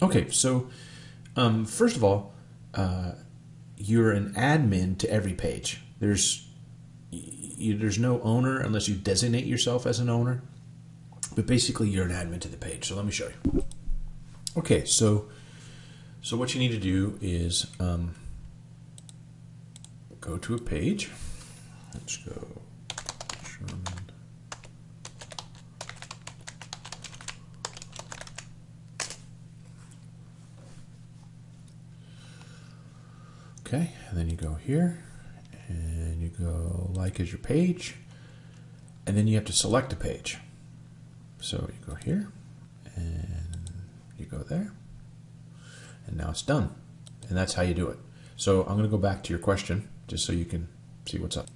Okay, so first of all, you're an admin to every page. There's no owner unless you designate yourself as an owner, but basically you're an admin to the page. So let me show you. Okay, so what you need to do is go to a page. Let's go Tremain. Okay, and then you go here and you go like as your page, and then you have to select a page. So you go here and you go there, and now it's done. And that's how you do it. So I'm going to go back to your question just so you can see what's up.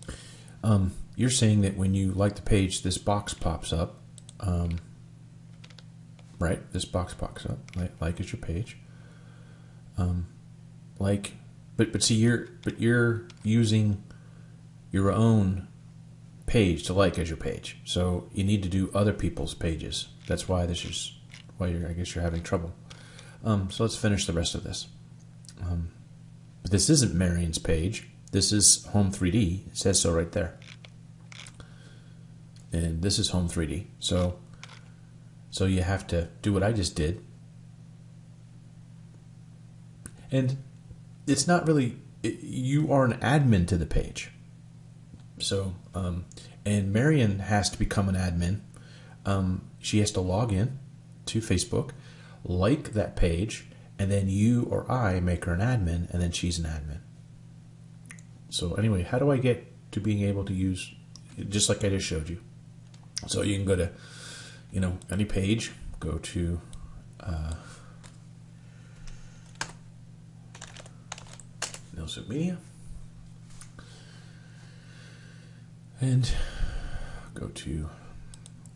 You're saying that when you like the page, this box pops up, right? This box pops up, like is your page. But see, you're using your own page to like as your page. So you need to do other people's pages. That's why I guess you're having trouble. So let's finish the rest of this. But this isn't Marion's page. This is Home 3D. It says so right there. And this is Home 3D. So you have to do what I just did. And it's not really, you are an admin to the page. So, and Marion has to become an admin. She has to log in to Facebook, like that page, and then you or I make her an admin, and then she's an admin. So anyway, how do I get to being able to use, just like I just showed you? So you can go to, any page, go to, Nilsuk Media, and go to,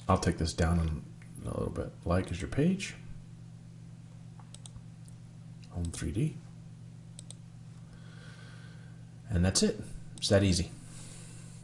I'll take this down a little bit, like is your page, Home 3D, and that's it. It's that easy.